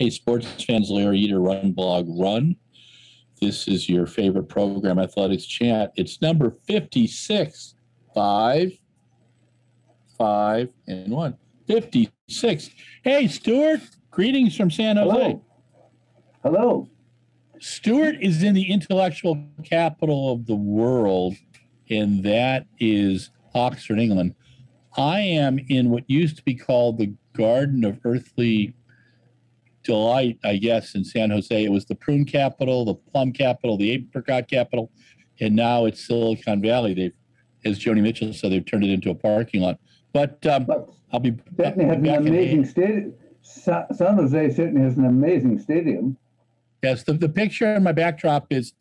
Hey, sports fans, Larry Eater, Run Blog Run. This is your favorite program, Athletics Chat. It's number 56. 5, 5, and 1. 56. Hey, Stuart, greetings from San Jose. Hello. Hello. Stuart is in the intellectual capital of the world, and that is Oxford, England. I am in what used to be called the Garden of Earthly Delight, I guess, in San Jose. It was the prune capital, the plum capital, the apricot capital, and now it's Silicon Valley. They've, as Joni Mitchell said, they've turned it into a parking lot. But I'll be certainly has an amazing stadium. San Jose certainly has an amazing stadium. Yes, the picture in my backdrop is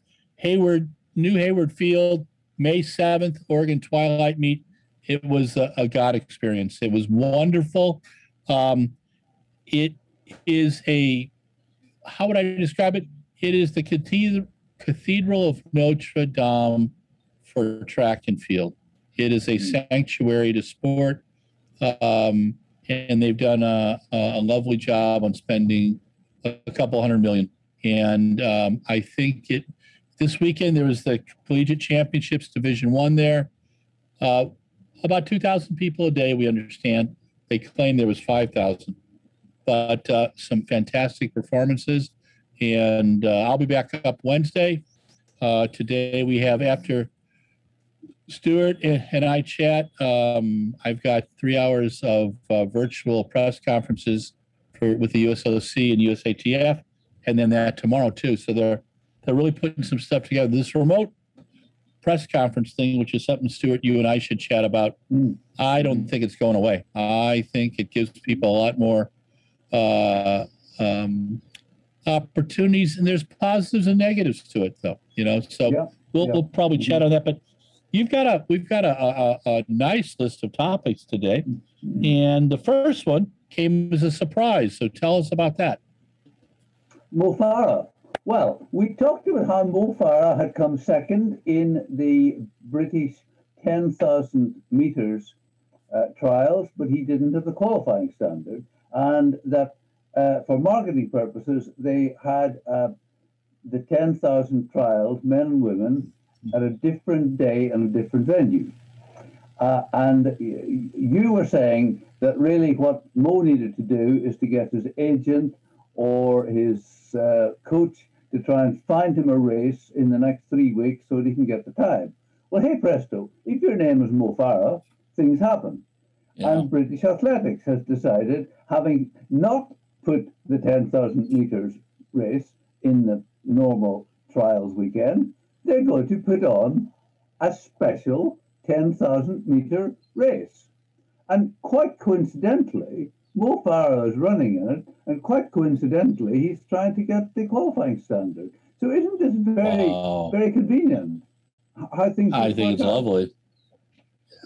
New Hayward Field, May 7th, Oregon Twilight Meet. It was a God experience. It was wonderful. It is how would I describe it? It is the Cathedral of Notre Dame for track and field. It is a sanctuary to sport, and they've done a lovely job on spending a couple $100 million. And I think this weekend there was the Collegiate Championships Division I there. About 2,000 people a day, we understand. They claim there was 5,000. But some fantastic performances. And I'll be back up Wednesday. Today we have, after Stuart and I chat, I've got 3 hours of virtual press conferences with the USOC and USATF, and then that tomorrow too. So they're really putting some stuff together. This remote press conference thing, which is something, Stuart, you and I should chat about. I don't think it's going away. I think it gives people a lot more opportunities, and there's positives and negatives to it, though. So we'll probably chat on that. But we've got a nice list of topics today, and the first one came as a surprise. So tell us about that. Mo Farah. Well, we talked about how Mo Farah had come second in the British 10,000 meters trials, but he didn't have the qualifying standard, and that for marketing purposes, they had the 10,000 trials, men and women, at a different day and a different venue. And you were saying that really what Mo needed to do is to get his agent or his coach to try and find him a race in the next 3 weeks so that he can get the time. Well, hey presto, if your name is Mo Farah, things happen. Yeah. And British Athletics has decided, having not put the 10,000 meters race in the normal trials weekend, they're going to put on a special 10,000 meter race. And quite coincidentally, Mo Farah is running in it, and quite coincidentally, he's trying to get the qualifying standard. So isn't this very convenient? I think it's lovely.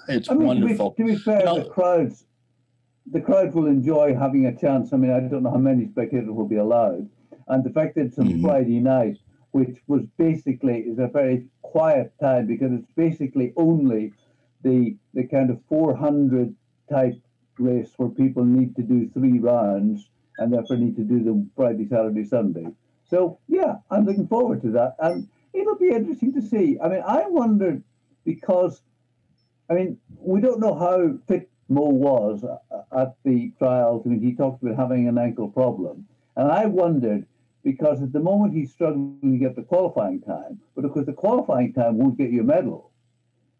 It's wonderful. To be fair, the crowds will enjoy having a chance. I mean, I don't know how many spectators will be allowed. And the fact that it's on Friday night, which was basically is a very quiet time because it's basically only the kind of 400 type race where people need to do 3 rounds and therefore need to do them Friday, Saturday, Sunday. So yeah, I'm looking forward to that. And it'll be interesting to see. I mean, I wondered because, I mean, we don't know how fit Mo was at the trials. I mean, he talked about having an ankle problem. And I wondered, because at the moment he's struggling to get the qualifying time, but of course the qualifying time won't get you a medal.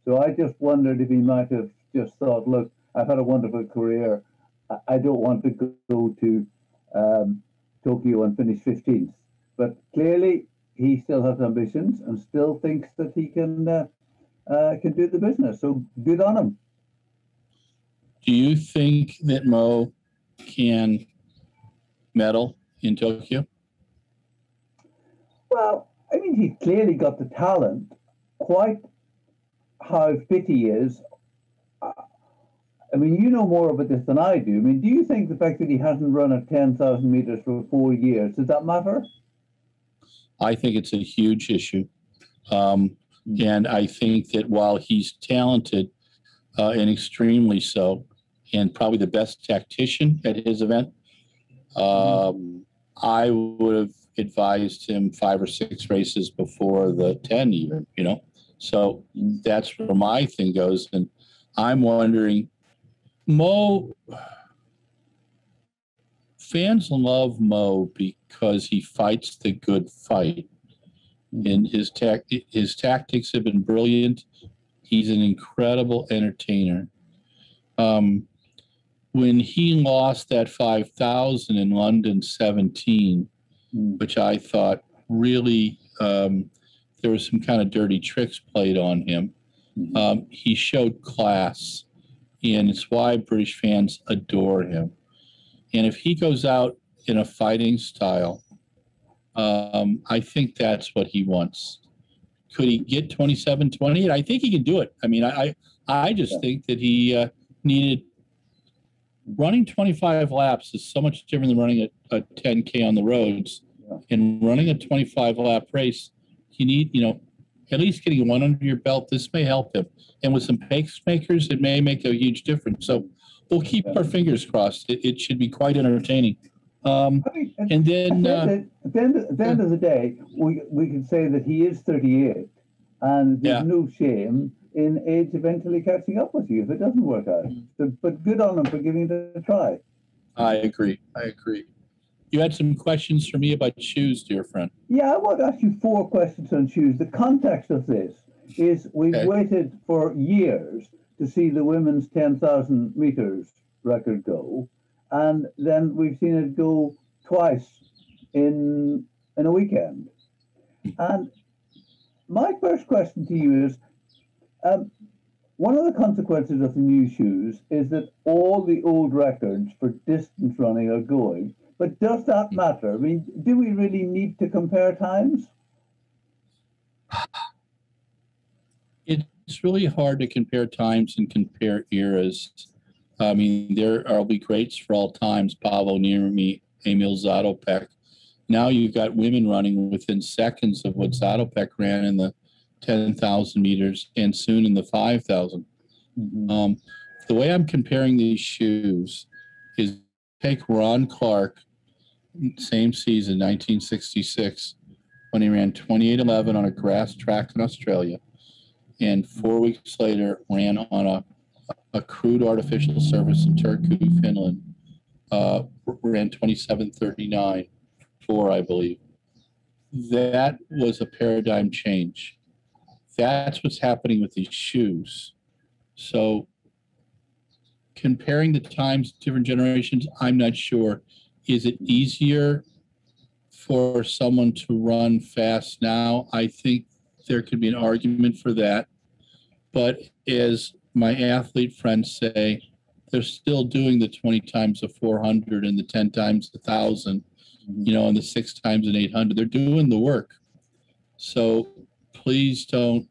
So I just wondered if he might have just thought, look, I've had a wonderful career. I don't want to go to Tokyo and finish 15th. But clearly he still has ambitions and still thinks that he can do the business. So good on him. Do you think that Mo can medal in Tokyo? Well, I mean, he's clearly got the talent. Quite how fit he is. I mean, you know more about this than I do. I mean, do you think the fact that he hasn't run at 10,000 meters for 4 years, does that matter? I think it's a huge issue. And I think that while he's talented and extremely so, and probably the best tactician at his event, I would have advised him 5 or 6 races before the 10 even, you know? So that's where my thing goes. And I'm wondering, Mo, fans love Mo because he fights the good fight. And his tactics have been brilliant. He's an incredible entertainer. When he lost that 5,000 in London 17, which I thought really there was some kind of dirty tricks played on him, he showed class, and it's why British fans adore him. And if he goes out in a fighting style, I think that's what he wants. Could he get 27-28? I think he can do it. I mean, I just think that he needed running 25 laps is so much different than running a 10K on the roads. And running a 25 lap race, you need, at least getting one under your belt. This may help him. And with some pacemakers, it may make a huge difference. So we'll keep our fingers crossed. It should be quite entertaining. And then at the end of the day, we can say that he is 38, and there's no shame in age eventually catching up with you if it doesn't work out. But good on him for giving it a try. I agree. You had some questions for me about shoes, dear friend. Yeah, I want to ask you 4 questions on shoes. The context of this is we've waited for years to see the women's 10,000 meters record go, and then we've seen it go twice in a weekend. And my first question to you is, one of the consequences of the new shoes is that all the old records for distance running are going. But does that matter? I mean, do we really need to compare times? It's really hard to compare times and compare eras. I mean, there will be greats for all times, Paavo Nurmi, Emil Zatopek. Now you've got women running within seconds of what Zatopek ran in the 10,000 meters and soon in the 5,000. The way I'm comparing these shoes is take Ron Clark, same season, 1966, when he ran 28:11 on a grass track in Australia, and 4 weeks later ran on a crude artificial surface in Turku, Finland, ran 27:39, I believe. That was a paradigm change. That's what's happening with these shoes. So comparing the times, different generations, I'm not sure. Is it easier for someone to run fast now? I think there could be an argument for that. But as my athlete friends say, they're still doing the 20 times the 400 and the 10 times the 1,000, and the 6 times an 800. They're doing the work. So please don't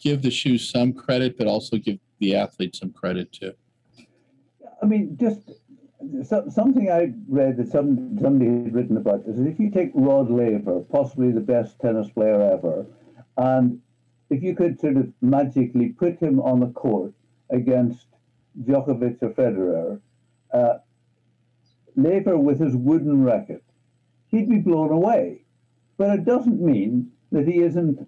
give the shoes some credit, but also give the athlete some credit too. I mean, just something I read that somebody had written about this is if you take Rod Laver, possibly the best tennis player ever, and if you could sort of magically put him on the court against Djokovic or Federer, Laver with his wooden racket, he'd be blown away. But it doesn't mean that he isn't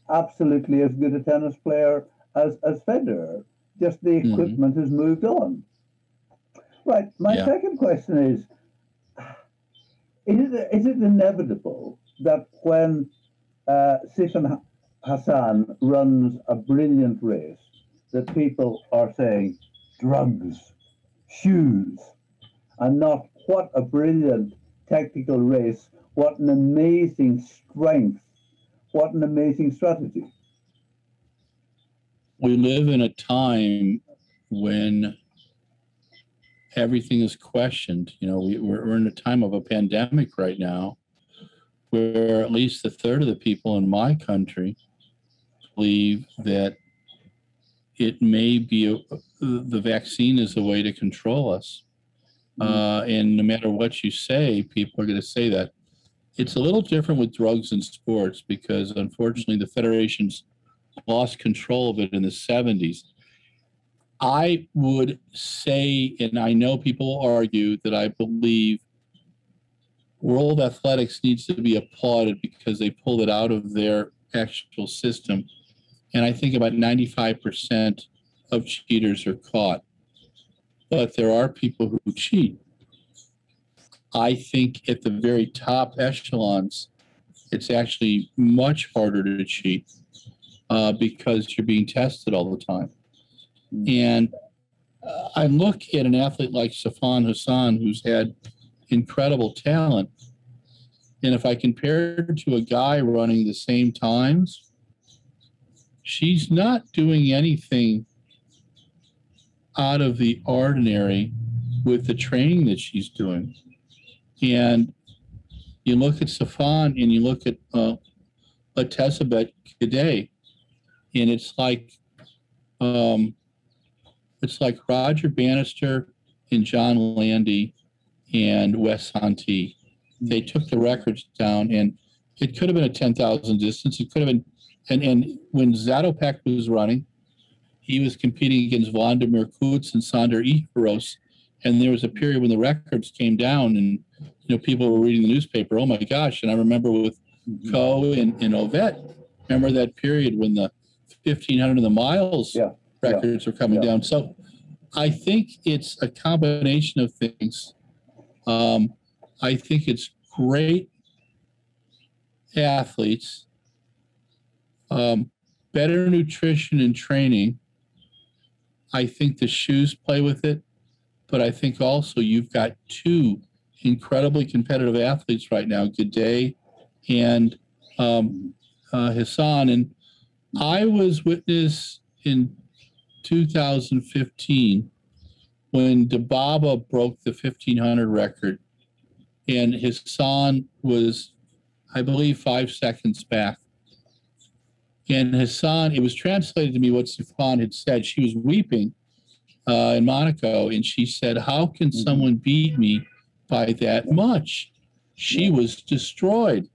absolutely as good a tennis player as Federer. Just the equipment has moved on. Right. My second question is it inevitable that when Sifan Hassan runs a brilliant race, that people are saying drugs, shoes, and not what a brilliant tactical race, what an amazing strength, what an amazing strategy? We live in a time when everything is questioned. We're in a time of a pandemic right now where at least a third of the people in my country believe that it may be the vaccine is a way to control us. And no matter what you say, people are going to say that. It's a little different with drugs in sports because, unfortunately, the federations lost control of it in the 70s. I would say, and I know people argue that I believe World Athletics needs to be applauded because they pulled it out of their actual system. And I think about 95% of cheaters are caught. But there are people who cheat. I think at the very top echelons, it's actually much harder to cheat because you're being tested all the time. And I look at an athlete like Safan Hassan, who's had incredible talent. And if I compare her to a guy running the same times, she's not doing anything out of the ordinary with the training that she's doing. And you look at Safan and you look at Tessabet Gidey, and it's like Roger Bannister and John Landy and Wes Santi. They took the records down, and it could have been a 10,000 distance. It could have been, and when Zatopek was running, he was competing against Vladimir Kutz and Sander Iharos, and there was a period when the records came down, and people were reading the newspaper. Oh my gosh! And I remember with Coe and Ovett, remember that period when the 1,500 and the miles records were coming down. So I think it's a combination of things. I think it's great athletes, better nutrition and training. I think the shoes play with it, but I think also you've got two incredibly competitive athletes right now, Gidey and Hassan. And I was witness in 2015 when Dababa broke the 1,500 record, and Hassan was, I believe, 5 seconds back. And Hassan, it was translated to me what Safan had said. She was weeping in Monaco, and she said, how can someone beat me by that much? She was destroyed.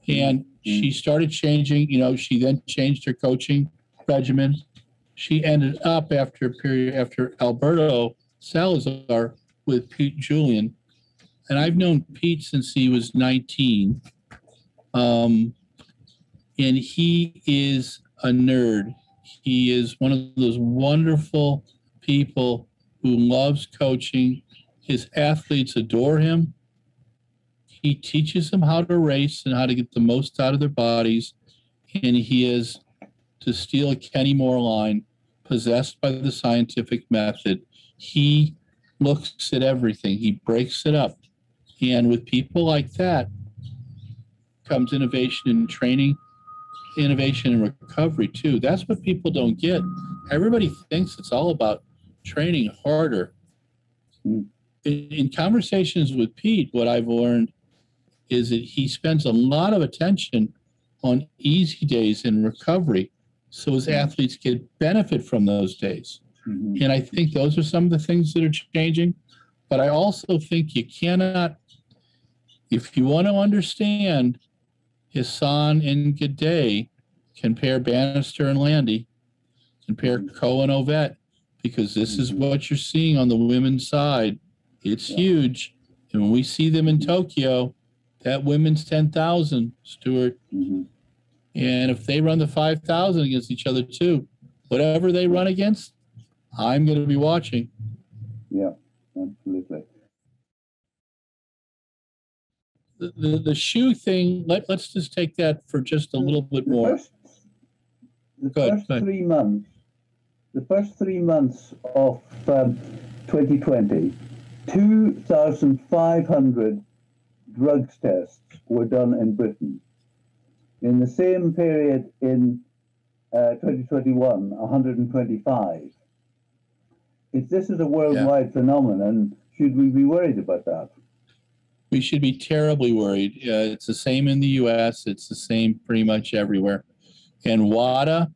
And she started changing, she then changed her coaching regimen. She ended up after a period, after Alberto Salazar, with Pete Julian. And I've known Pete since he was 19. And he is a nerd. He is one of those wonderful people who loves coaching. His athletes adore him. He teaches them how to race and how to get the most out of their bodies. And he is, to steal a Kenny Moore line, possessed by the scientific method. He looks at everything. He breaks it up. And with people like that comes innovation in training, innovation in recovery too. That's what people don't get. Everybody thinks it's all about training harder. In conversations with Pete, what I've learned is that he spends a lot of attention on easy days in recovery, so his athletes get benefit from those days. And I think those are some of the things that are changing. But I also think you cannot, if you want to understand Hassan and Gidey, compare Bannister and Landy, compare Coe and Ovett, because this is what you're seeing on the women's side. It's huge. And when we see them in Tokyo, that women's 10,000, Stuart, and if they run the 5,000 against each other too, whatever they run against, I'm going to be watching. Yeah, absolutely. The shoe thing, let's just take that for just a little bit more. The first 3 months of 2020, 2,500 drugs tests were done in Britain. In the same period in 2021, 125. If this is a worldwide phenomenon, should we be worried about that? We should be terribly worried. It's the same in the U.S. It's the same pretty much everywhere. And WADA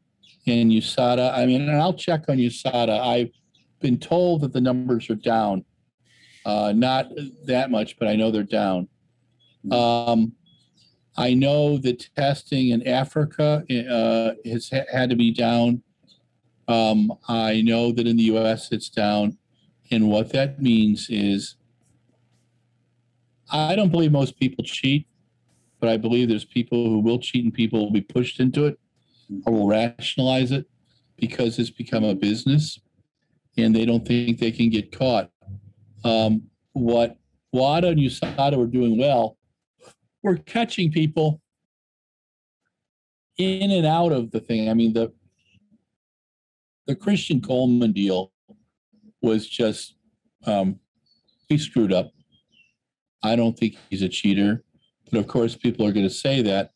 and USADA, and I'll check on USADA. I've been told that the numbers are down. Not that much, but I know they're down. I know that testing in Africa has had to be down. I know that in the U.S. it's down. And what that means is I don't believe most people cheat, but I believe there's people who will cheat and people will be pushed into it or will rationalize it because it's become a business and they don't think they can get caught. What WADA and USADA were doing well, we're catching people in and out of the thing. I mean, the Christian Coleman deal was just, he screwed up. I don't think he's a cheater, but of course people are going to say that.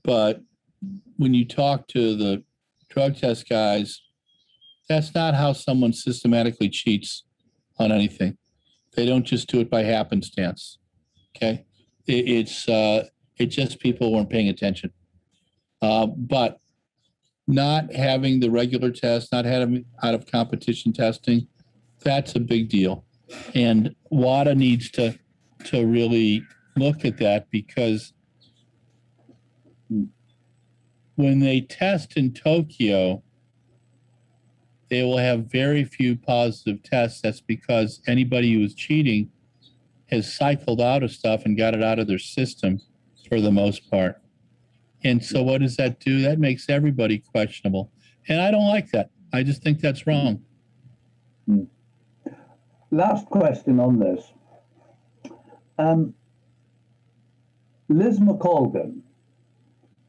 But when you talk to the drug test guys, that's not how someone systematically cheats on anything. They don't just do it by happenstance. Okay, it's just people weren't paying attention. But not having the regular test, not having out of competition testing, that's a big deal. And WADA needs to really look at that, because when they test in Tokyo, they will have very few positive tests. That's because anybody who is cheating has cycled out of stuff and got it out of their system for the most part. And so what does that do? That makes everybody questionable. And I don't like that. I just think that's wrong. Last question on this. Liz McColgan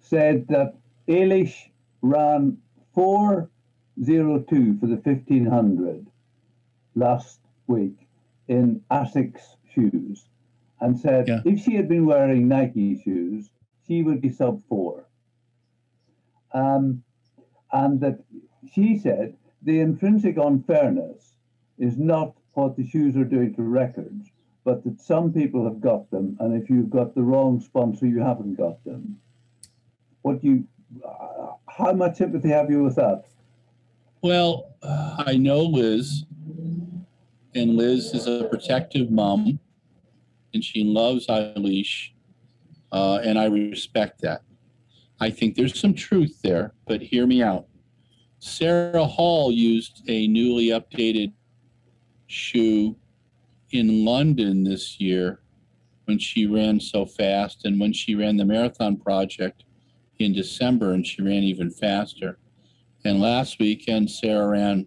said that Eilish ran 4:02 for the 1500 last week in Asics shoes, and said if she had been wearing Nike shoes, she would be sub 4. And that she said the intrinsic unfairness is not what the shoes are doing to records, but that some people have got them, and if you've got the wrong sponsor, you haven't got them. How much sympathy have you with that? Well, I know Liz, and Liz is a protective mom, and she loves Eilish, and I respect that. I think there's some truth there, but hear me out. Sarah Hall used a newly updated shoe in London this year when she ran so fast, and when she ran the Marathon Project in December, and she ran even faster. And last weekend, Sarah ran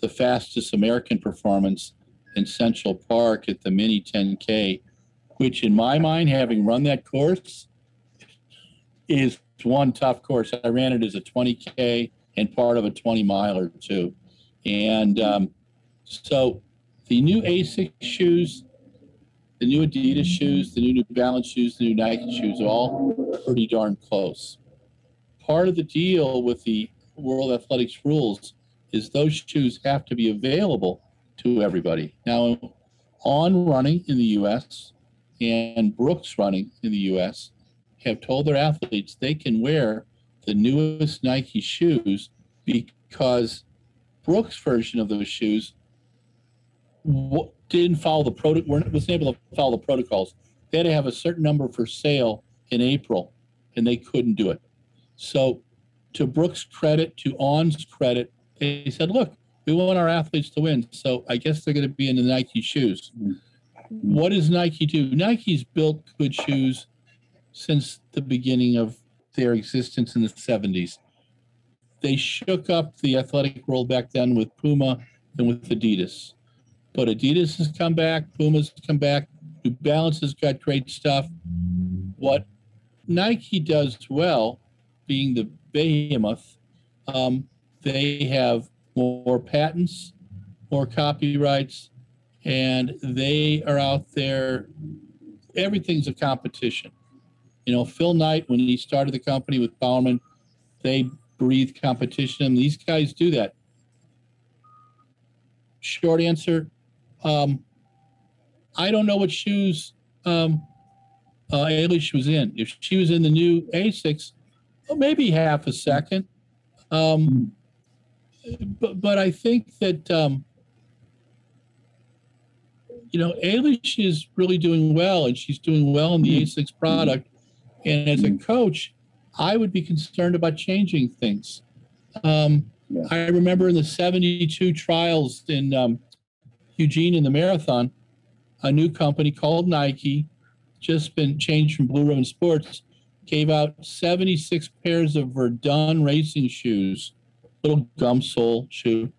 the fastest American performance in Central Park at the Mini 10K, which in my mind, having run that course, is one tough course. I ran it as a 20K and part of a 20 miler too. And so the new ASICS shoes, the new Adidas shoes, the New Balance shoes, the new Nike shoes are all pretty darn close. Part of the deal with the World Athletics rules is those shoes have to be available to everybody. Now, On Running in the U.S. and Brooks Running in the U.S. have told their athletes they can wear the newest Nike shoes because Brooks' version of those shoes didn't follow the wasn't able to follow the protocols. They had to have a certain number for sale in April, and they couldn't do it. So, to Brooks' credit, to On's credit, they said, "Look, we want our athletes to win, so I guess they're going to be in the Nike shoes." What does Nike do? Nike's built good shoes since the beginning of their existence in the 70s. They shook up the athletic world back then with Puma and with Adidas. But Adidas has come back, Puma's come back, New Balance has got great stuff. What Nike does well, being the behemoth, they have more patents, more copyrights, and they are out there. Everything's a competition. You know, Phil Knight, when he started the company with Bowerman, they breathed competition, and these guys do that. Short answer, I don't know what shoes Eilish was in. If she was in the new ASICS, well, maybe half a second. But I think that, Eilish is really doing well, and she's doing well in the ASICS product. And as a coach, I would be concerned about changing things. I remember in the 72 trials in Eugene in the marathon, a new company called Nike just been changed from Blue Ribbon Sports, gave out 76 pairs of Verdun racing shoes, little gum sole shoe,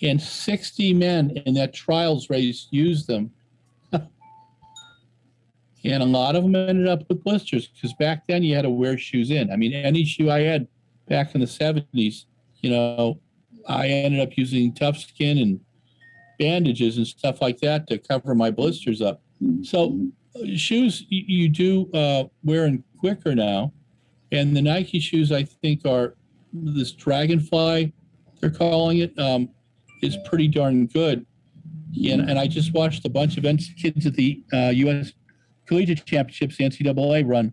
and 60 men in that trials race used them. And a lot of them ended up with blisters because back then you had to wear shoes in. I mean, any shoe I had back in the 70s, you know, I ended up using tough skin and bandages and stuff like that to cover my blisters up. So shoes you do wearing quicker now. And the Nike shoes, I think, are this Dragonfly, they're calling it, is pretty darn good. And I just watched a bunch of kids at the U.S. Collegiate Championships, the NCAA run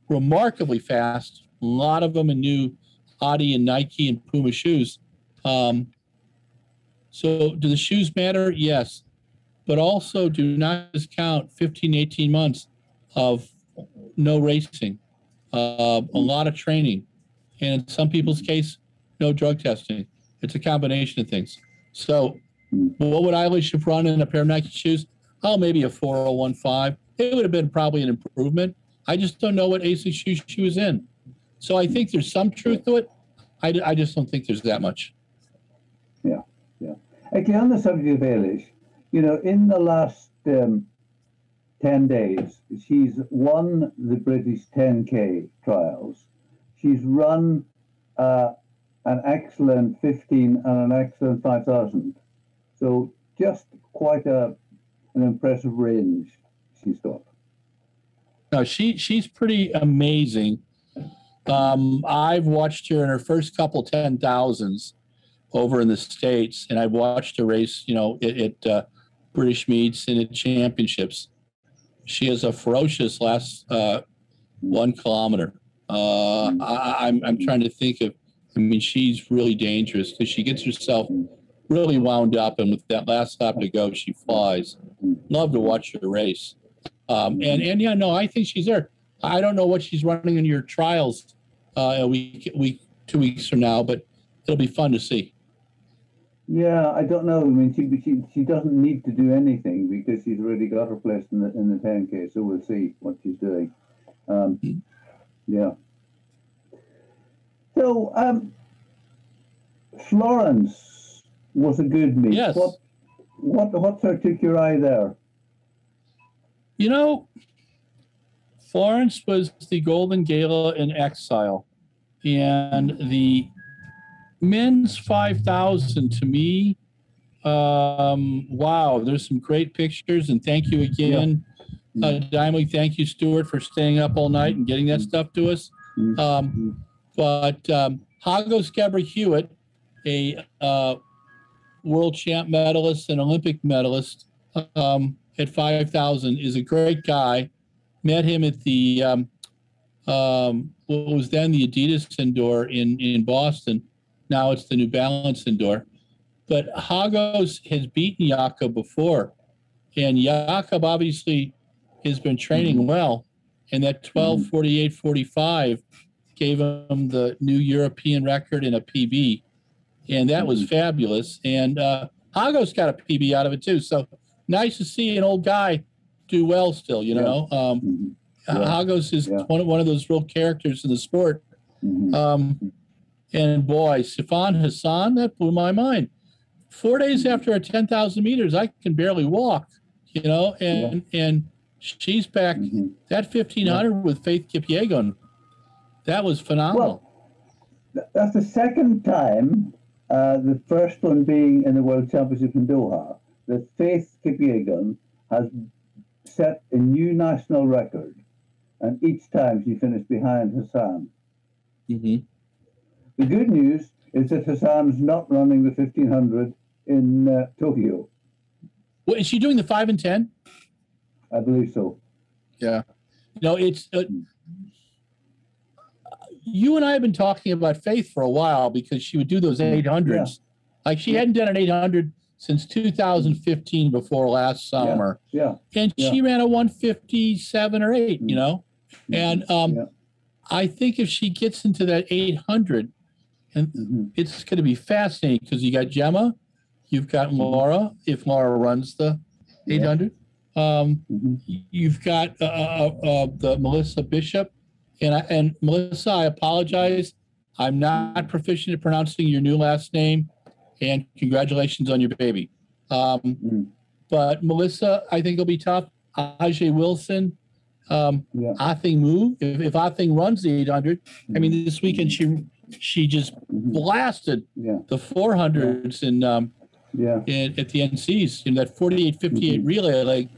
remarkably fast. A lot of them in new Adi and Nike and Puma shoes. So do the shoes matter? Yes. But also do not discount 15, 18 months of no racing, a lot of training, and in some people's case, no drug testing. It's a combination of things. So what would Eilish have run in a pair of Nike shoes? Oh, maybe a 4015. It would have been probably an improvement. I just don't know what ASICS shoes she was in. So I think there's some truth to it. I just don't think there's that much. Yeah. Actually, on the subject of Eilish, you know, in the last 10 days, she's won the British 10K trials. She's run an excellent 15 and an excellent 5,000. So just quite an impressive range she's got. No, she's pretty amazing. I've watched her in her first couple 10,000s over in the States, and I've watched her race, you know, at British meets and at championships. She is a ferocious last 1 kilometer. I'm trying to think of, I mean, she's really dangerous because she gets herself really wound up, and with that last lap to go, she flies. Love to watch her race. And yeah, no, I think she's there. I don't know what she's running in your trials a week, 2 weeks from now, but it'll be fun to see. Yeah, I don't know. I mean, she doesn't need to do anything because she's already got her place in the 10K. So we'll see what she's doing. Yeah. So Florence was a good meet. Yes. What sort of took your eye there? You know, Florence was the Golden Gala in exile, and the men's 5,000 to me, wow, there's some great pictures, and thank you again, Dimely. Thank you, Stuart, for staying up all night and getting that stuff to us. But Hagos Gebra Hewitt, a world champ medalist and Olympic medalist at 5,000, is a great guy. Met him at the what was then the Adidas indoor in Boston. Now it's the New Balance indoor. But Hagos has beaten Jakob before, and Jakob obviously has been training well. And that 12:48:45 gave him the new European record in a PB, and that was fabulous. And Hagos got a PB out of it too. So nice to see an old guy do well still. You know, Hagos is one of those real characters in the sport. And boy, Sifan Hassan, that blew my mind. 4 days after a 10,000 meters, I can barely walk, you know, and she's back that 1,500 with Faith Kipyegon. That was phenomenal. Well, that's the second time, the first one being in the World Championship in Doha, that Faith Kipyegon has set a new national record, and each time she finished behind Hassan. The good news is that Hassan's not running the 1,500 in Tokyo. Well, is she doing the 5 and 10? I believe so. Yeah. No, it's you and I have been talking about Faith for a while because she would do those 800s. Like she hadn't done an 800 since 2015 before last summer. And she ran a 157 or 8, you know. And I think if she gets into that 800, and it's going to be fascinating because you got Gemma, you've got Laura, if Laura runs the 800, You've got the Melissa Bishop, and Melissa, I apologize. I'm not proficient at pronouncing your new last name, and congratulations on your baby. But Melissa, I think will be tough. Ajay Wilson, Athing Mu. If Athing runs the 800, I mean, this weekend she just blasted the 400s at the NCs in that 48-58 relay. Like,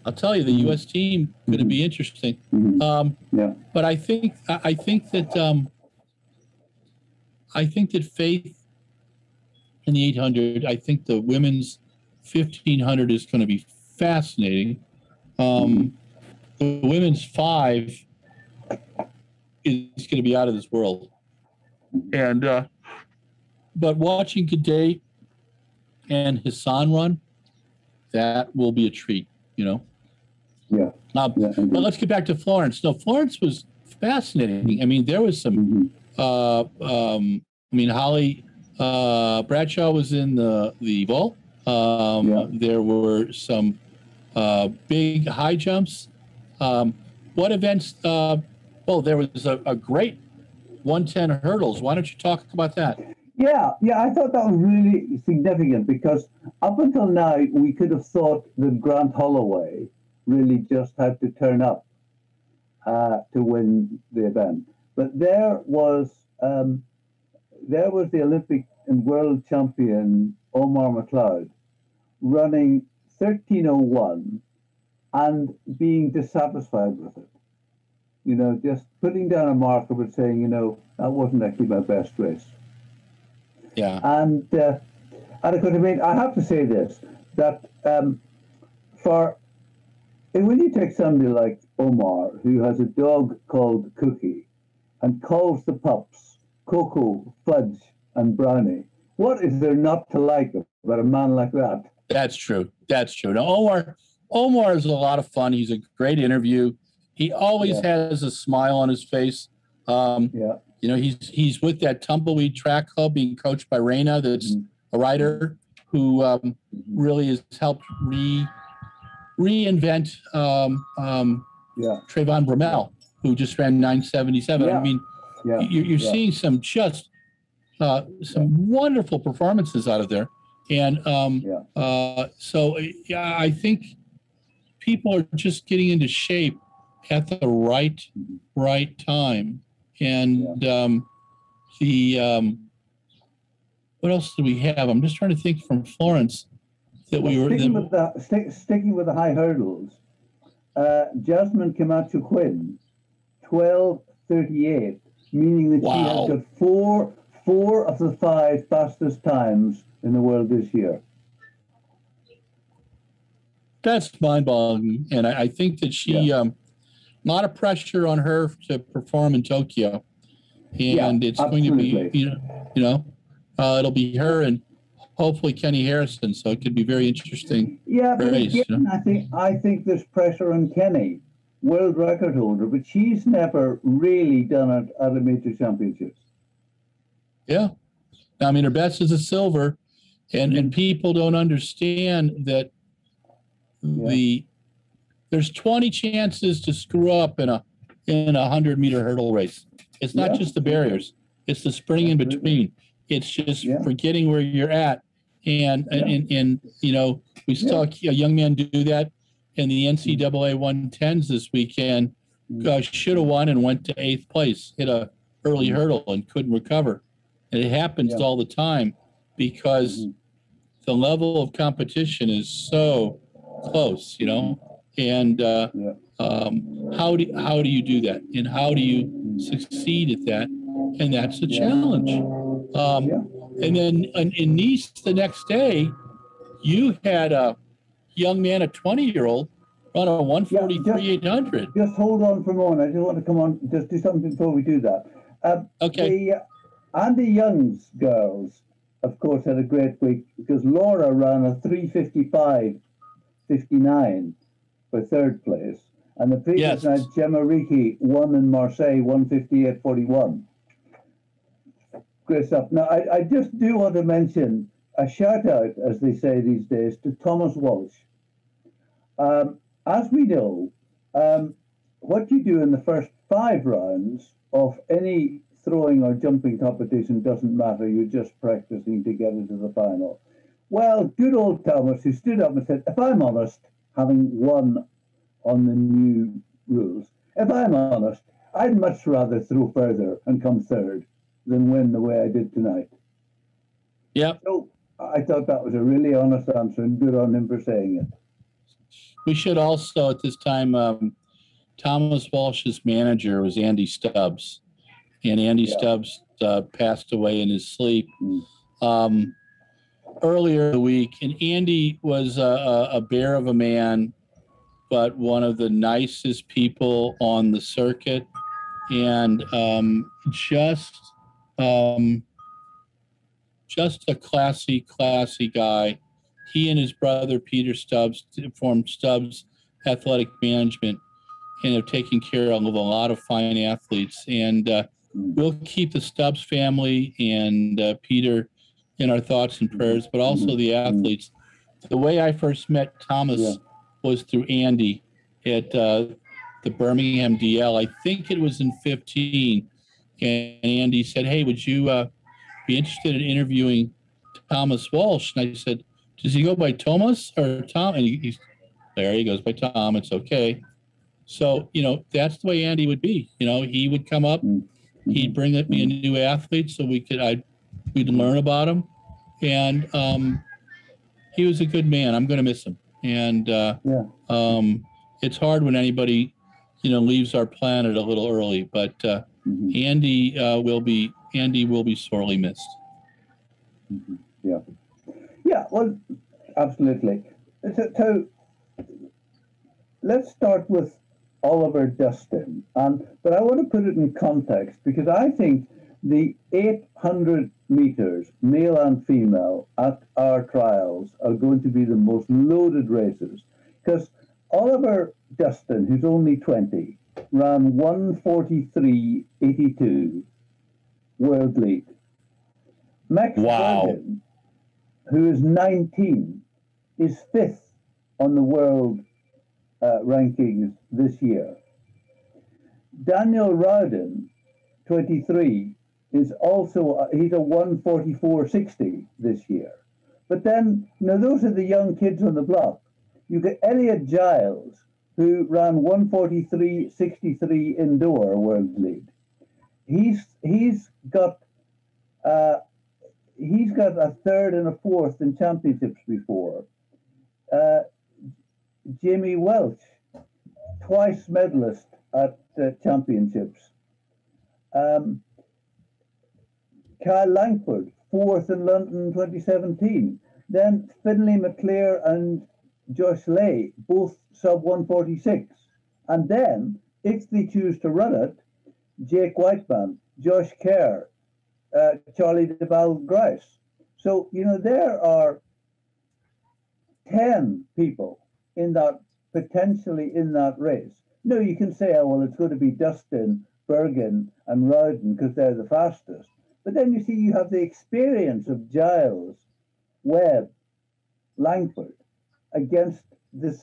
I'll tell you, the U.S. team going to be interesting. But I think that Faith in the 800. I think the women's 1500 is going to be fascinating. The women's 5 is going to be out of this world. And but watching Gaudet and Hassan run, that will be a treat, you know. But let's get back to Florence. No, Florence was fascinating. I mean, there was some. I mean, Holly Bradshaw was in the vault. There were some big high jumps. What events? Well, there was a great 110 hurdles. Why don't you talk about that? Yeah, I thought that was really significant because up until now, we could have thought that Grant Holloway really just had to turn up to win the event. But there was the Olympic and world champion Omar McLeod running 13:01 and being dissatisfied with it. You know, just putting down a marker but saying, you know, that wasn't actually my best race. Yeah. And of course, I mean, I have to say this, that when you take somebody like Omar, who has a dog called Cookie, and calls the pups Cocoa, Fudge, and Brownie, what is there not to like about a man like that? That's true. Now, Omar is a lot of fun. He's a great interview. He always has a smile on his face. You know, he's with that Tumbleweed Track Club being coached by Raina, that's a rider who really has helped reinvent Trayvon Bromell, who just ran 977. I mean, you're seeing some wonderful performances out of there. And so I think people are just getting into shape at the right time. And what else do we have? I'm just trying to think from Florence that we were sticking with the high hurdles. Jasmine Camacho Quinn, 12:38, meaning that she has got four of the 5 fastest times in the world this year. That's mind-boggling, and I think that she a lot of pressure on her to perform in Tokyo, and it's going to be it'll be her and hopefully Kenny Harrison, so it could be very interesting. But again, I think there's pressure on Kenny, world record holder, but she's never really done it at a major championships. Yeah, I mean, her best is a silver, and people don't understand that there's 20 chances to screw up in a 100-meter hurdle race. It's not just the barriers; it's the spring in between. It's just forgetting where you're at, and you know, we saw a young man do that in the NCAA 110s this weekend. Should have won and went to 8th place. Hit a early hurdle and couldn't recover. And it happens all the time because the level of competition is so close, you know. And how do you do that? And how do you succeed at that? And that's a challenge. And then in Nice the next day, you had a young man, a 20-year-old, run a 143-800. Just hold on for a moment. I just want to come on, just do something before we do that. Okay. Andy Young's girls, of course, had a great week because Laura ran a 3:55.59 for 3rd place. And the previous night, Gemma Ricci won in Marseille, 1:58.41. Great stuff. Now, I just do want to mention a shout out, as they say these days, to Thomas Walsh. As we know, what you do in the first 5 rounds of any throwing or jumping competition doesn't matter. You're just practicing to get into the final. Well, good old Thomas, who stood up and said, if I'm honest, having won on the new rules, if I'm honest, I'd much rather throw further and come third than win the way I did tonight. Yep. So I thought that was a really honest answer, and good on him for saying it. We should also at this time, Thomas Walsh's manager was Andy Stubbs, and Andy Stubbs passed away in his sleep earlier in the week. And Andy was a bear of a man, but one of the nicest people on the circuit, and just a classy guy. He and his brother Peter Stubbs formed Stubbs Athletic Management and have taken care of a lot of fine athletes. And we'll keep the Stubbs family and Peter in our thoughts and prayers, but also the athletes. The way I first met Thomas was through Andy at the Birmingham DL. I think it was in 15. And Andy said, hey, would you be interested in interviewing Thomas Walsh? And I said, does he go by Thomas or Tom? And he's there. He goes by Tom. It's okay. So, that's the way Andy would be. He would come up, he'd bring me a new athlete so we'd learn about him. And he was a good man. I'm going to miss him. And it's hard when anybody, leaves our planet a little early, but Andy will be sorely missed. Yeah, well, absolutely. So let's start with Oliver Dustin. But I want to put it in context because I think the 800 meters, male and female, at our trials are going to be the most loaded races because Oliver Dustin, who's only 20, ran 1:43.82 world lead. Max Bergen, who is 19, is 5th on the world rankings this year. Daniel Rowden, 23, is also, he's a 1:44.60 this year. But then, those are the young kids on the block. You get Elliot Giles, who ran 1:43.63 indoor world lead. He's got a 3rd and a 4th in championships before. Jamie Welch, twice medalist at championships. Kyle Langford, 4th in London 2017. Then Finlay McClare and Josh Lay, both sub 1:46. And then, if they choose to run it, Jake Whiteman, Josh Kerr, Charlie DeVal Grice. So, there are 10 people potentially in that race. No, you can say, oh, well, it's going to be Dustin, Bergen, and Rowden because they're the fastest. But then you see you have the experience of Giles, Webb, Langford against the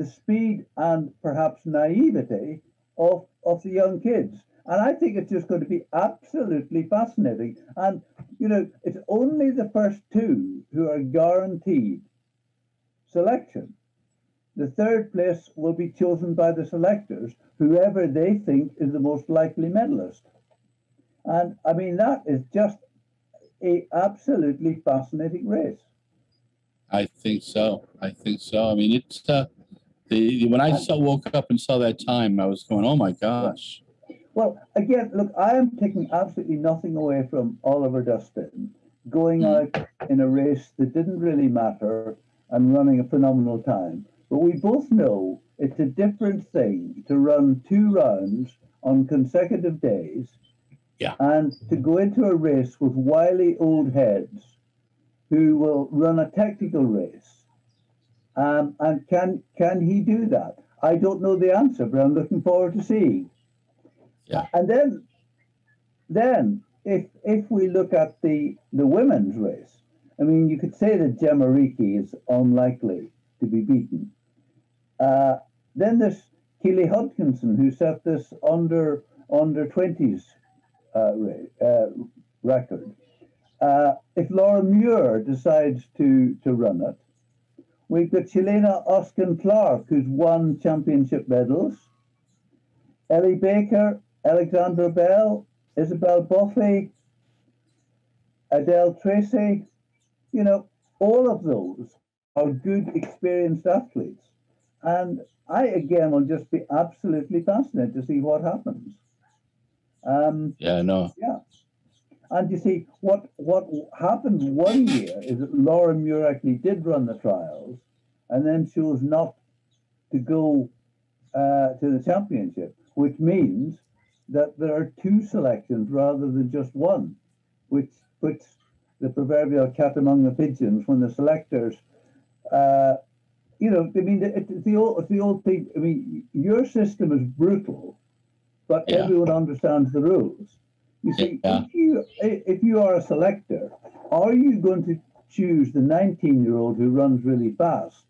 speed and perhaps naivety of the young kids. And I think it's just going to be absolutely fascinating. And, it's only the first 2 who are guaranteed selection. The 3rd place will be chosen by the selectors, whoever they think is the most likely medalist. And, I mean, that is just a absolutely fascinating race. I think so. I mean, it's when I woke up and saw that time, I was going, oh, my gosh. Well, again, look, I am taking absolutely nothing away from Oliver Dustin going out in a race that didn't really matter and running a phenomenal time. But we both know it's a different thing to run 2 rounds on consecutive days and to go into a race with wily old heads who will run a technical race. And can he do that? I don't know the answer, but I'm looking forward to seeing. Yeah. And then if we look at the women's race, I mean, you could say that Gemma Ricci is unlikely to be beaten. Then there's Keely Hodkinson, who set this under 20s record. If Laura Muir decides to run it, we've got Chilena Oskin Clark, who's won championship medals. Ellie Baker, Alexandra Bell, Isabel Buffy, Adele Tracy, all of those are good, experienced athletes. And I, again, will just be absolutely fascinated to see what happens. Yeah, I know. Yeah. And you see, what happened one year is that Laura Muir actually did run the trials and then chose not to go to the championship, which means that there are two selections rather than just one, which puts the proverbial cat among the pigeons when the selectors, it's the old thing. I mean, your system is brutal, but everyone understands the rules. You see, if you are a selector, are you going to choose the 19-year-old who runs really fast,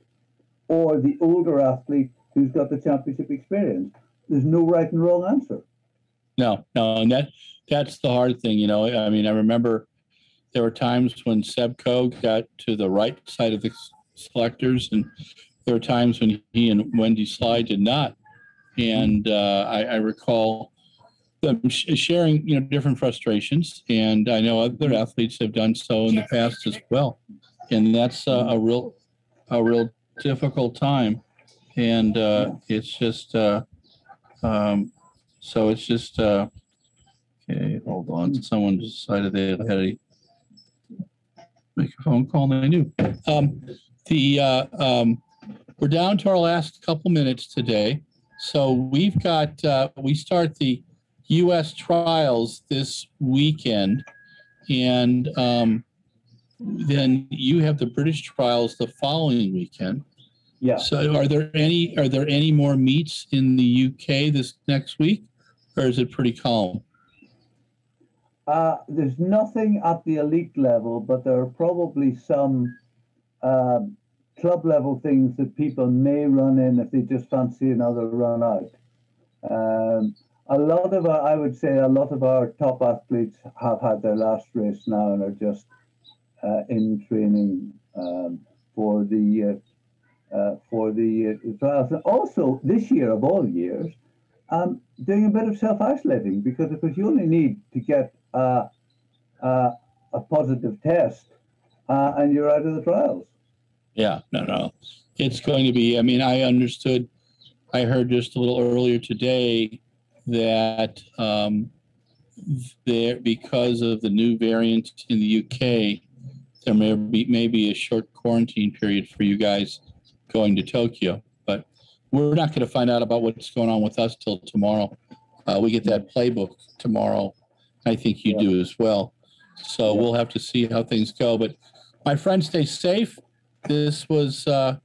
or the older athlete who's got the championship experience? There's no right and wrong answer. No, and that's the hard thing, I mean, I remember there were times when Seb Coe got to the right side of the selectors, and there were times when he and Wendy Sly did not. And I recall them sharing, different frustrations, and I know other athletes have done so in the past as well. And that's a real difficult time, and it's just so it's just okay. Hold on, someone decided they had to make a phone call, and they knew. We're down to our last couple minutes today, so we've got we start the U.S. trials this weekend, and then you have the British trials the following weekend. Yeah. So are there any more meets in the UK this next week, or is it pretty calm? There's nothing at the elite level, but there are probably some club level things that people may run in if they just fancy another run out. I would say a lot of our top athletes have had their last race now and are just in training for the trials. And also, this year of all years, doing a bit of self-isolating, because you only need to get a positive test and you're out of the trials. Yeah, no. It's going to be, I mean, I heard just a little earlier today that because of the new variant in the UK, there may be a short quarantine period for you guys going to Tokyo. But we're not going to find out about what's going on with us till tomorrow. We get that playbook tomorrow. I think you do as well. So we'll have to see how things go. But my friend, stay safe. This was, I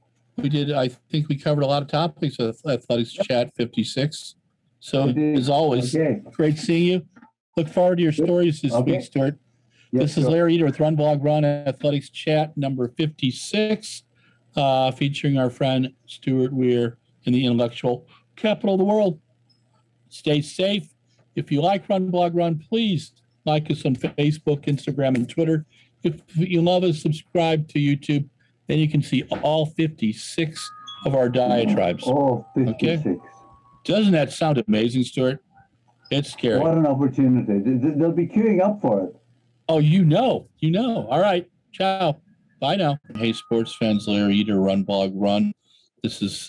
think we covered a lot of topics with Athletics Chat 56. So as always, great seeing you. Look forward to your stories this week, Stuart. This is Larry Eder with RunBlogRun Athletics Chat number 56, featuring our friend Stuart Weir in the intellectual capital of the world. Stay safe. If you like RunBlogRun, please like us on Facebook, Instagram, and Twitter. If you love us, subscribe to YouTube. Then you can see all 56 of our diatribes. All 56. Okay? Doesn't that sound amazing, Stuart? It's scary. What an opportunity. They'll be queuing up for it. Oh, you know. All right. Ciao. Bye now. Hey, sports fans, Larry Eder, RunBlogRun. This is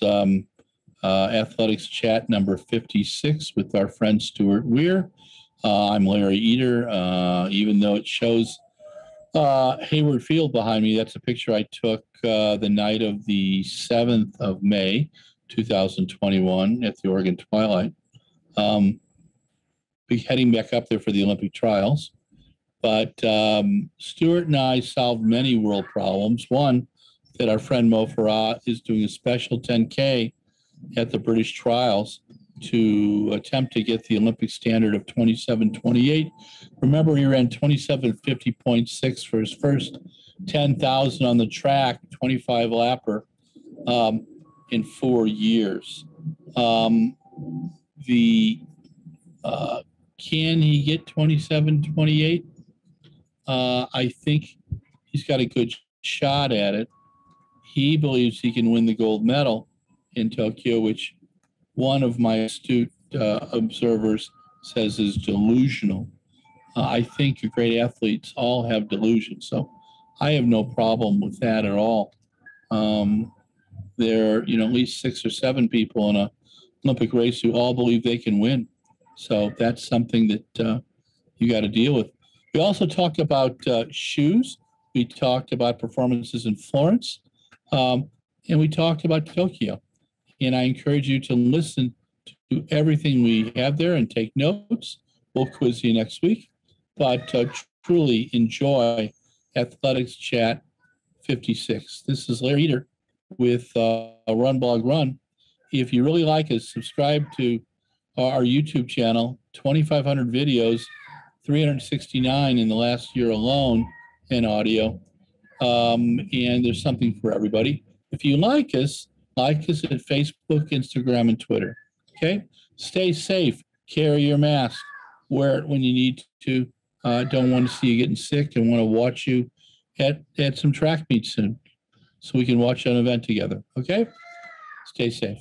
Athletics Chat number 56 with our friend Stuart Weir. I'm Larry Eder. Even though it shows Hayward Field behind me, that's a picture I took the night of the 7th of May, 2021 at the Oregon Twilight. Be heading back up there for the Olympic trials. But Stuart and I solved many world problems. One, that our friend Mo Farah is doing a special 10K at the British trials to attempt to get the Olympic standard of 27:28. Remember, he ran 27:50.6 for his first 10,000 on the track, 25 lapper. in 4 years. Can he get 27, 28? I think he's got a good shot at it. He believes he can win the gold medal in Tokyo, which one of my astute observers says is delusional. I think great athletes all have delusions, so I have no problem with that at all. There are, at least 6 or 7 people in a Olympic race who all believe they can win. So that's something that you got to deal with. We also talked about shoes. We talked about performances in Florence, and we talked about Tokyo. And I encourage you to listen to everything we have there and take notes. We'll quiz you next week. But truly enjoy Athletics Chat 56. This is Larry Eater with RunBlogRun. If you really like us, subscribe to our YouTube channel. 2,500 videos, 369 in the last year alone in audio. And there's something for everybody. If you like us at Facebook, Instagram, and Twitter. Okay? Stay safe. Carry your mask. Wear it when you need to. Don't want to see you getting sick and want to watch you at some track meets soon so we can watch an event together. Okay? Stay safe.